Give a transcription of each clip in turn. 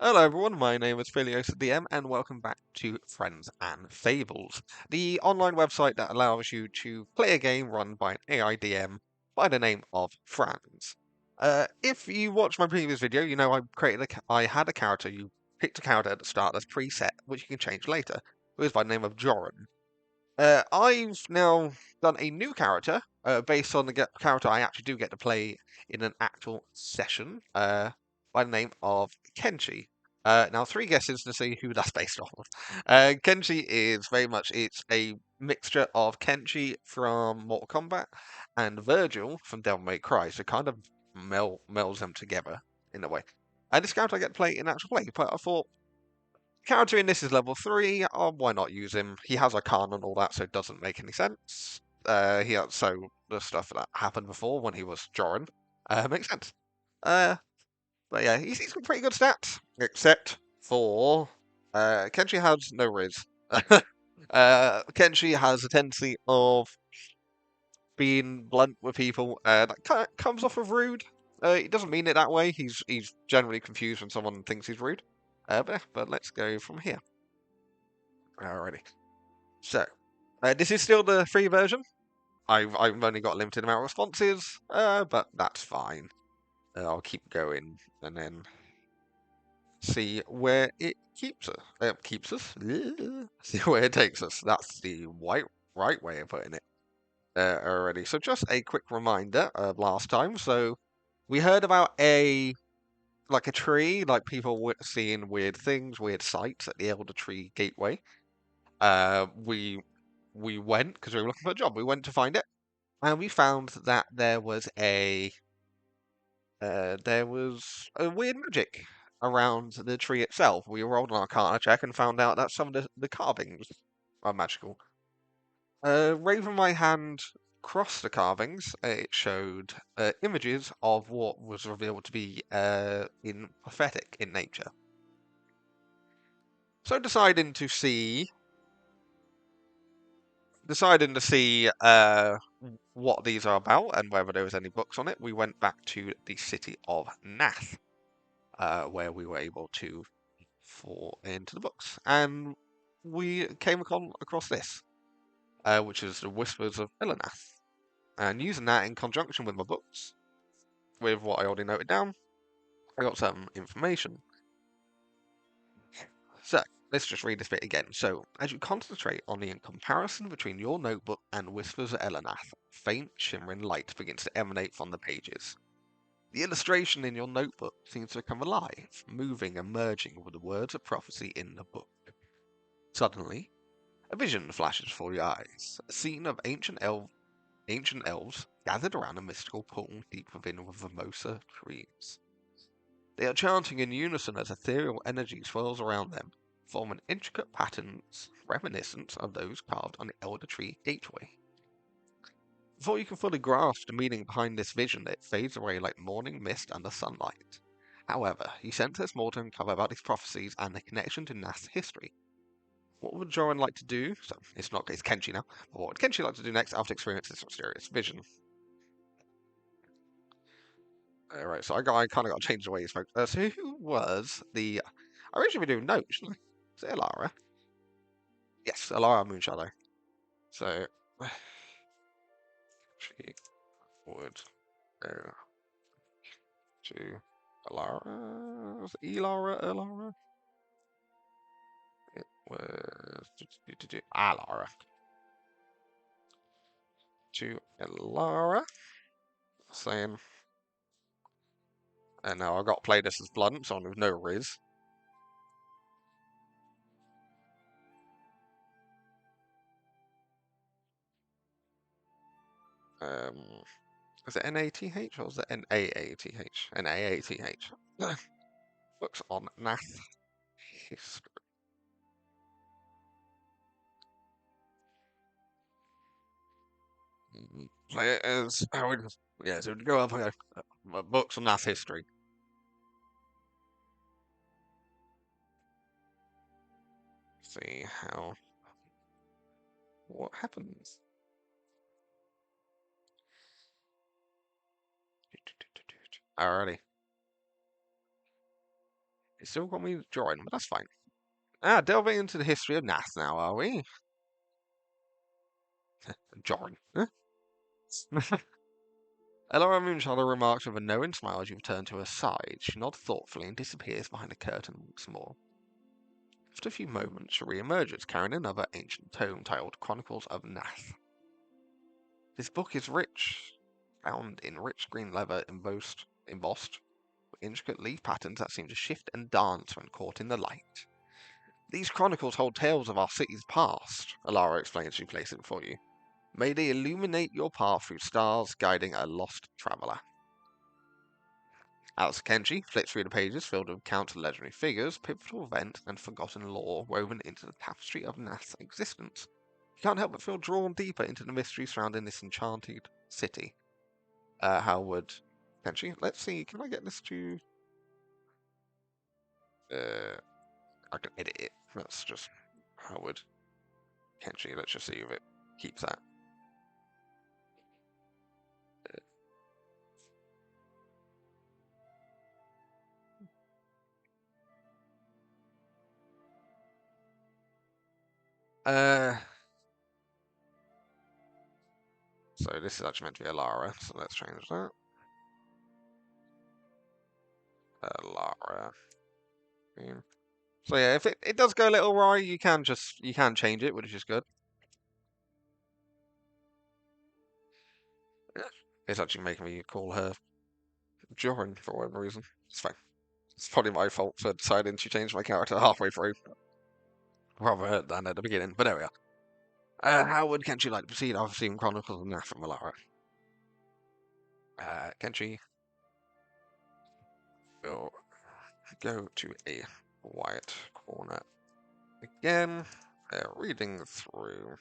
Hello everyone, my name is Philios the DM and welcome back to Friends and Fables, the online website that allows you to play a game run by an AI DM by the name of Franz. If you watched my previous video, you know I had a character, you picked a character at the start that's preset, which you can change later. It was by the name of Joran. I've now done a new character, based on the character I actually do get to play in an actual session, by the name of Kenshi. Now, three guesses to see who that's based off of. Kenshi is very much, it's a mixture of Kenshi from Mortal Kombat and Virgil from Devil May Cry, so kind of melds them together in a way. And this character I get to play in actual play, but I thought character in this is level 3. Why not use him? He has Arcane and all that, so it doesn't make any sense. So the stuff that happened before when he was Joran makes sense. Uh, but yeah, he's got pretty good stats, except for Kenshi has no Riz. Kenshi has a tendency of being blunt with people. That kind of comes off of rude. He doesn't mean it that way. He's generally confused when someone thinks he's rude. But let's go from here. Alrighty. So, this is still the free version. I've only got a limited amount of responses, but that's fine. I'll keep going and then see where it keeps us. Keeps us. See where it takes us. That's the right way of putting it. Already. So just a quick reminder of last time. So we heard about a tree, like people seeing weird things, weird sights at the Elder Tree Gateway. We went because we were looking for a job. We went to find it, and we found that there was a weird magic around the tree itself. We rolled an Arcana check and found out that some of the carvings are magical. Raising my hand across the carvings, it showed images of what was revealed to be in prophetic in nature. So deciding to see what these are about and whether there was any books on it, we went back to the city of Nath, where we were able to fall into the books, and we came across this, which is the Whispers of Elanath. And using that in conjunction with my books, with what I already noted down, I got some information. So, let's just read this bit again. So, as you concentrate on the comparison between your notebook and Whispers of Elanath, faint shimmering light begins to emanate from the pages. The illustration in your notebook seems to become alive, moving and merging with the words of prophecy in the book. Suddenly, a vision flashes before your eyes, a scene of ancient elves gathered around a mystical pool deep within the Vermosa trees. They are chanting in unison as ethereal energy swirls around them, forming intricate patterns reminiscent of those carved on the Elder Tree Gateway. Before you can fully grasp the meaning behind this vision, it fades away like morning mist under sunlight. However, you sense there's more to uncover about these prophecies and the connection to Nath's history. What would Joran like to do? So, it's Kenshi now. But what would Kenshi like to do next after experiencing this mysterious vision? Alright, so I kind of got to change the way he spoke. So who was the... I originally be doing notes, shouldn't I? Is it Alara? Yes, Alara Moonshadow. So, she would go to Alara. Was it Alara? It was Alara. To Alara. Saying, and now I got to play this as blunt, so with no Riz. Is it N-A-T-H or is it N-A-A-T-H? N-A-A-T-H. Books on Nath history. Play it as yeah, so go up and go, books on Nath history. See what happens. Alrighty. still call me Jorin, but that's fine. Delving into the history of Nath now, are we? Jorin. Huh? Elora Moonshadow remarks with a knowing smile as you return to her side. She nods thoughtfully and disappears behind a curtain once more. After a few moments, she re-emerges, carrying another ancient tome titled Chronicles of Nath. This book is rich, bound in rich green leather embossed with intricate leaf patterns that seem to shift and dance when caught in the light. These chronicles hold tales of our city's past, Alara explains as she places it before you. May they illuminate your path through stars, guiding a lost traveller. Alice Kenji flips through the pages filled with accounts of legendary figures, pivotal events, and forgotten lore woven into the tapestry of Nath's existence. You can't help but feel drawn deeper into the mystery surrounding this enchanted city. How would Kenji? Let's see, can I get this to... I can edit it. That's just how would Kenji. Let's just see if it keeps that. So this is actually meant to be Alara, so let's change that. Alara. So yeah, if it does go a little awry, you can change it, which is good. It's actually making me call her Joran for whatever reason. It's fine. It's probably my fault for deciding to change my character halfway through, rather than at the beginning. But there we are. How would Kenshi like to proceed? I've seen Chronicles of Nath from Alara. Kenshi will go to a quiet corner again, reading through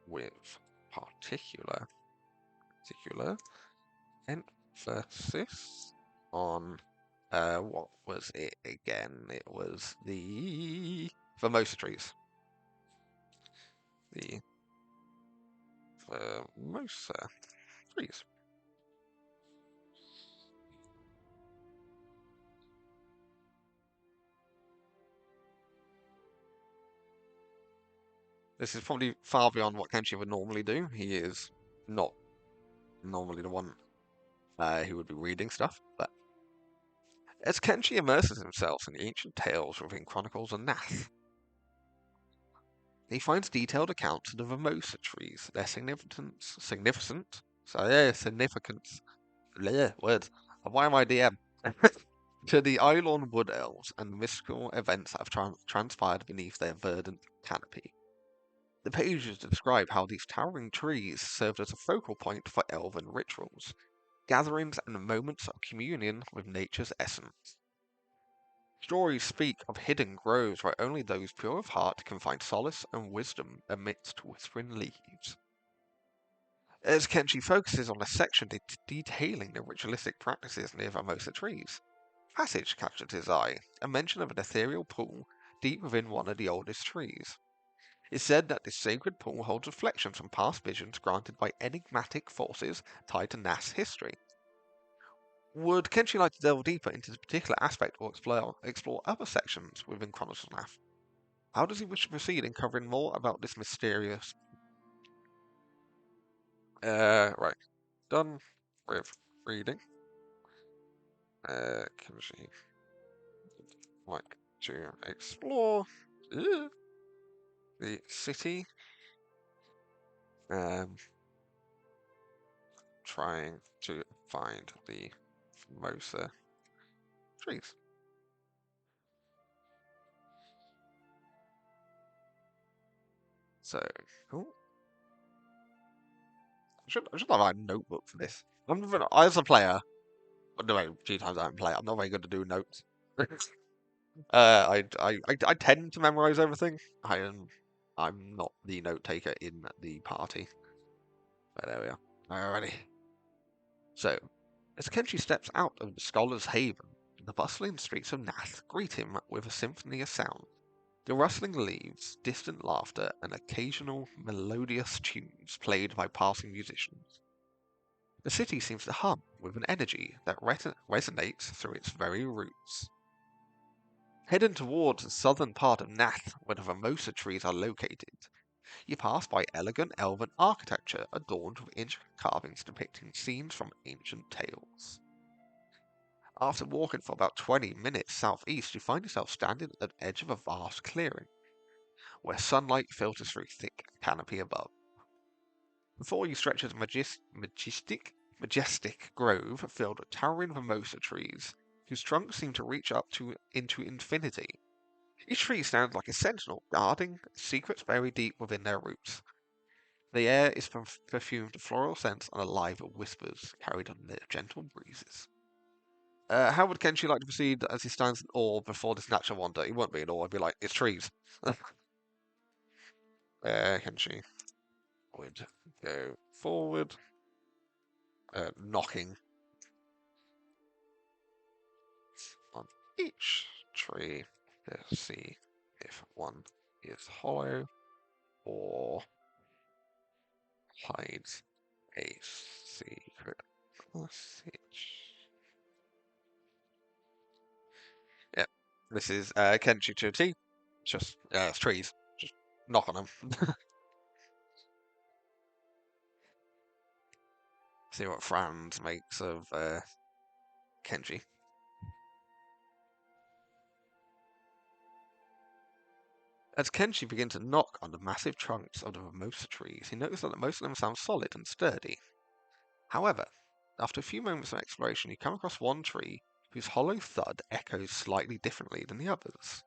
with particular emphasis on what was it again? It was the Formosa trees. The Formosa trees. This is probably far beyond what Kenshi would normally do. He is not normally the one who would be reading stuff, but as Kenshi immerses himself in the ancient tales within Chronicles of Nath, he finds detailed accounts of the Formosa trees, their significance, words. Why am I DM? To the Eilon Wood Elves and the mystical events that have transpired beneath their verdant canopy. The pages describe how these towering trees served as a focal point for elven rituals, gatherings and moments of communion with nature's essence. Stories speak of hidden groves where only those pure of heart can find solace and wisdom amidst whispering leaves. As Kenshi focuses on a section detailing the ritualistic practices near Formosa trees, a passage captures his eye, a mention of an ethereal pool deep within one of the oldest trees. It's said that this sacred pool holds reflections from past visions granted by enigmatic forces tied to Nath's history. Would Kenshi like to delve deeper into this particular aspect or explore other sections within Chronicles of Nath? How does he wish to proceed in covering more about this mysterious... right. Done with reading. Kenshi like to explore the city. Trying to find the Formosa trees. So, cool. I should have a notebook for this. As a player, no, a few times I haven't played, I'm not very good to do notes. I tend to memorize everything. I'm not the note taker in the party. But there we are. Alrighty. So, as Kenshi steps out of the Scholar's Haven, the bustling streets of Nath greet him with a symphony of sound. The rustling leaves, distant laughter, and occasional melodious tunes played by passing musicians. The city seems to hum with an energy that resonates through its very roots. Heading towards the southern part of Nath, where the mimosa trees are located, you pass by elegant elven architecture adorned with intricate carvings depicting scenes from ancient tales. After walking for about 20 minutes southeast, you find yourself standing at the edge of a vast clearing, where sunlight filters through thick canopy above. Before you stretches a majestic grove filled with towering mimosa trees, whose trunks seem to reach up into infinity. Each tree stands like a sentinel, guarding secrets buried deep within their roots. The air is perfumed with floral scents and alive with whispers carried on the gentle breezes. How would Kenshi like to proceed as he stands in awe before this natural wonder? He won't be in awe, he'd be like, it's trees. Kenshi would go forward, knocking on each tree to see if one is hollow or hides a secret message. Yep, this is Kenshi to a T. Just it's trees. Just knock on them. See what Franz makes of Kenshi. As Kenshi begins to knock on the massive trunks of the mimosa trees, he notices that most of them sound solid and sturdy. However, after a few moments of exploration, you come across one tree whose hollow thud echoes slightly differently than the others.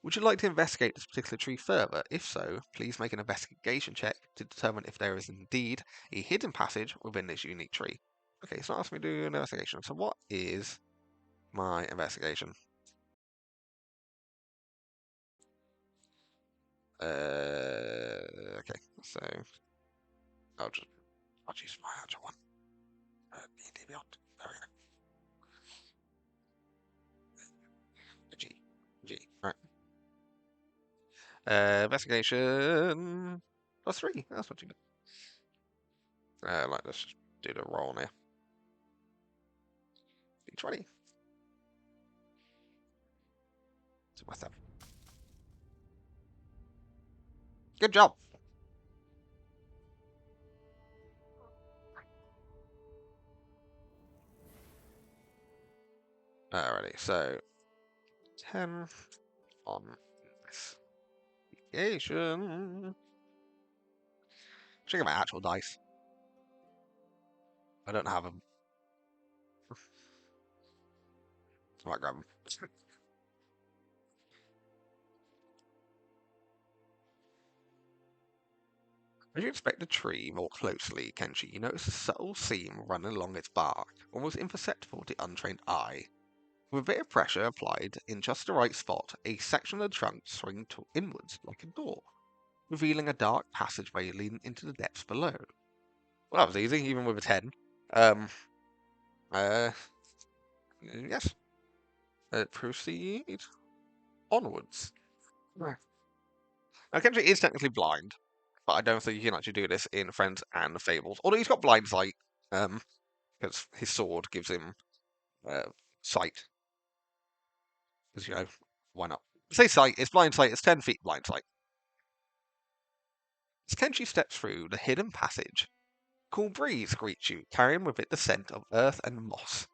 Would you like to investigate this particular tree further? If so, please make an investigation check to determine if there is indeed a hidden passage within this unique tree. Okay, it's not asking me to do an investigation, so what is my investigation? Okay, so I'll use my actual one. D&D Beyond. There we go. G. Right. Investigation +3. That's what you get. Let's just do the roll now. D20. So what's that? Good job. Alrighty, so 10 on investigation. Check out my actual dice. I don't have them. I might grab them. As you inspect the tree more closely, Kenshi, you notice a subtle seam running along its bark, almost imperceptible to the untrained eye. With a bit of pressure applied in just the right spot, a section of the trunk swings inwards like a door, revealing a dark passageway leading into the depths below. Well, that was easy, even with a 10. Yes. Proceed onwards. Now, Kenshi is technically blind, but I don't think you can actually do this in Friends and Fables. Although he's got blind sight, because his sword gives him sight. Because, why not? Say sight, it's blind sight, it's 10 feet blind sight. As Kenshi steps through the hidden passage, a cool breeze greets you, carrying with it the scent of earth and moss.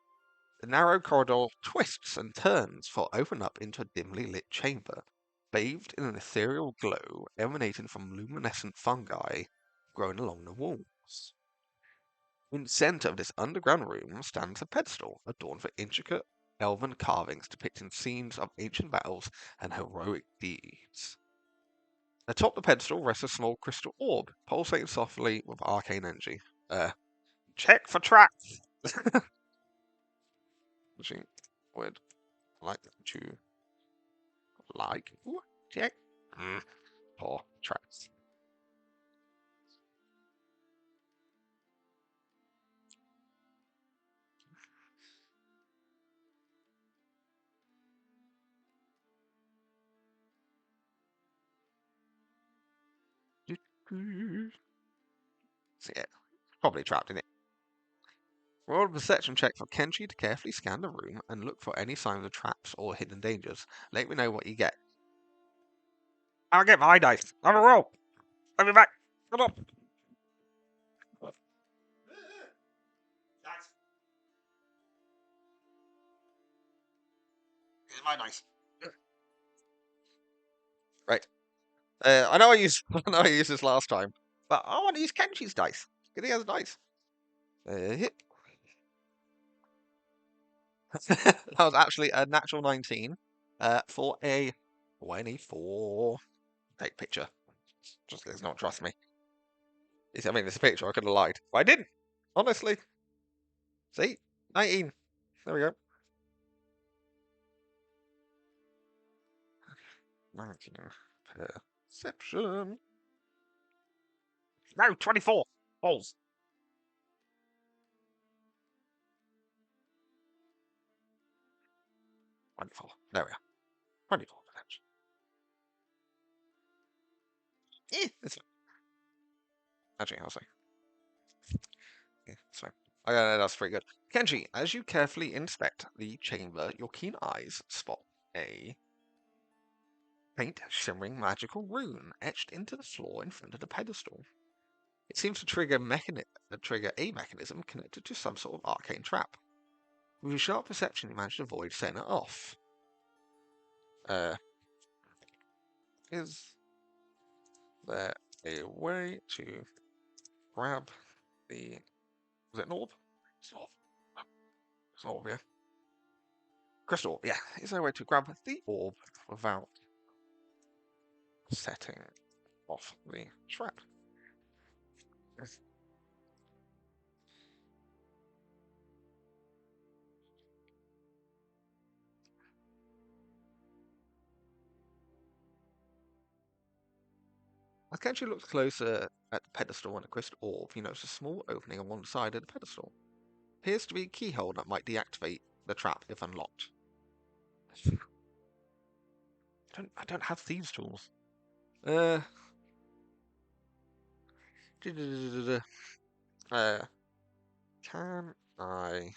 The narrow corridor twists and turns for open up into a dimly lit chamber, bathed in an ethereal glow emanating from luminescent fungi growing along the walls. In the center of this underground room stands a pedestal adorned with intricate elven carvings depicting scenes of ancient battles and heroic deeds. Atop the pedestal rests a small crystal orb, pulsating softly with arcane energy. Check for traps! She would like to check for traps. So yeah, probably trapped in it. Roll a perception check for Kenshi to carefully scan the room and look for any signs of traps or hidden dangers. Let me know what you get. I'll get my dice. I'm a roll. I'll be back. Come on. Here's my dice. Right. I know I used I used this last time, but I want to use Kenshi's dice. Because he has a dice. Hit. That was actually a natural 19 for a 24. Take picture. Just does not trust me. I mean, it's a picture. I could have lied. But I didn't. Honestly. See? 19. There we go. 19. Perception. No, 24. Balls. Wonderful. There we are. 24 perception. It's actually, I'll say. Yeah, so that's pretty good. Kenji, as you carefully inspect the chamber, your keen eyes spot a faint, shimmering magical rune etched into the floor in front of the pedestal. It seems to trigger a mechanism connected to some sort of arcane trap. With your sharp perception, you manage to avoid setting it off. Is there a way to grab the... Was it an orb? It's an orb. It's an orb, yeah. Crystal, yeah. Is there a way to grab the orb without setting off the trap? Yes. As Kenshi looks closer at the pedestal and the crystal orb, he notices a small opening on one side of the pedestal. Appears to be a keyhole that might deactivate the trap if unlocked. I don't have thieves' tools. Uh, can I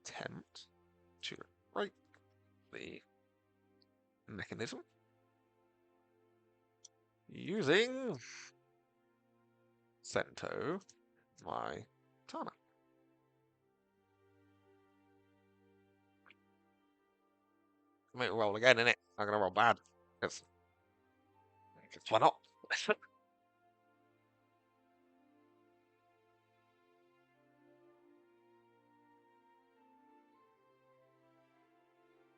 attempt to break the mechanism using Sento, my Tana? I'm gonna roll again, innit? I'm gonna roll bad. Because why not?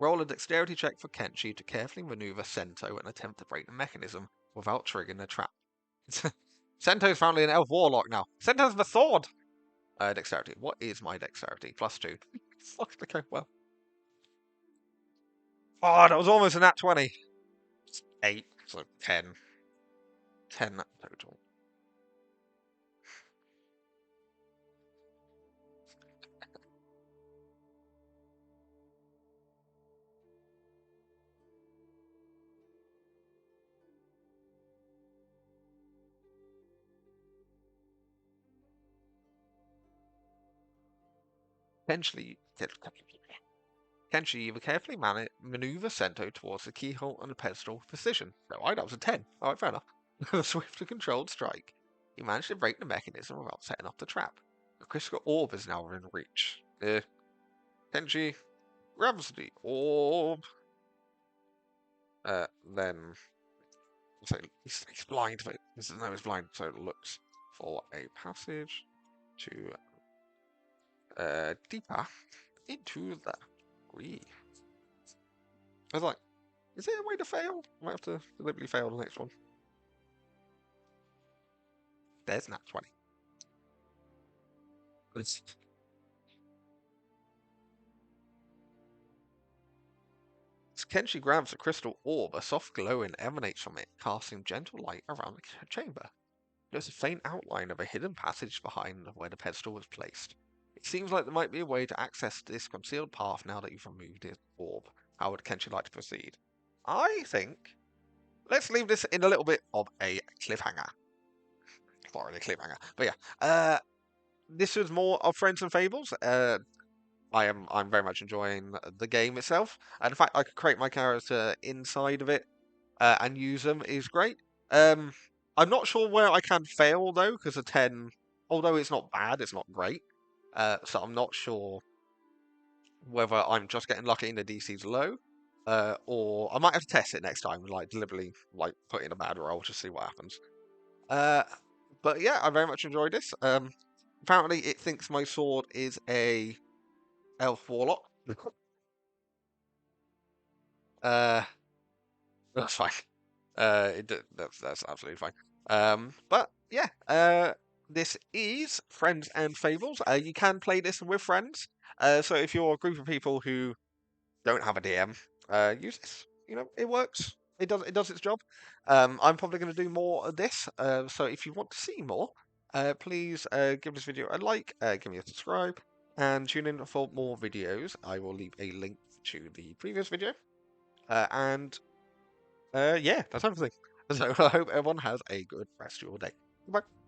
Roll a dexterity check for Kenshi to carefully maneuver Sento and attempt to break the mechanism without triggering the trap. Sento's finally an elf warlock now. Sento's the sword! Dexterity. What is my dexterity? +2. Fuck, okay, well. Oh, that was almost a nat 20. 8, so 10. 10 total. Potentially, Kenshi either carefully maneuver Sento towards the keyhole on the pedestal with precision. No, that was a 10. Alright, fair enough. With a swift and controlled strike, he managed to break the mechanism without setting off the trap. The crystal orb is now within reach. Kenshi grabs the orb. Then so he's blind. No, he's blind, so it looks for a passage to deeper into the reef. I was like, is there a way to fail? I might have to deliberately fail the next one. There's nat 20. As Kenshi grabs the crystal orb, a soft glowing emanates from it, casting gentle light around the chamber. There's a faint outline of a hidden passage behind where the pedestal was placed. It seems like there might be a way to access this concealed path now that you've removed the orb. How would Kenshi like to proceed? I think let's leave this in a little bit of a cliffhanger. It's not really a cliffhanger, but yeah. this was more of Friends and Fables. I'm very much enjoying the game itself, and the fact I could create my character inside of it and use them is great. Um, I'm not sure where I can fail though, because a 10, although it's not bad, it's not great. So I'm not sure whether I'm just getting lucky and the DC's low, or I might have to test it next time and like deliberately like put in a bad roll to see what happens. Uh, but yeah, I very much enjoyed this. Apparently it thinks my sword is a elf warlock. Uh, that's fine. That's absolutely fine. But yeah, this is Friends and Fables. You can play this with friends. So if you're a group of people who don't have a DM, use this. You know, it works. It does its job. I'm probably going to do more of this. So if you want to see more, please give this video a like, give me a subscribe, and tune in for more videos. I will leave a link to the previous video. And yeah, that's everything. So I hope everyone has a good rest of your day. Goodbye.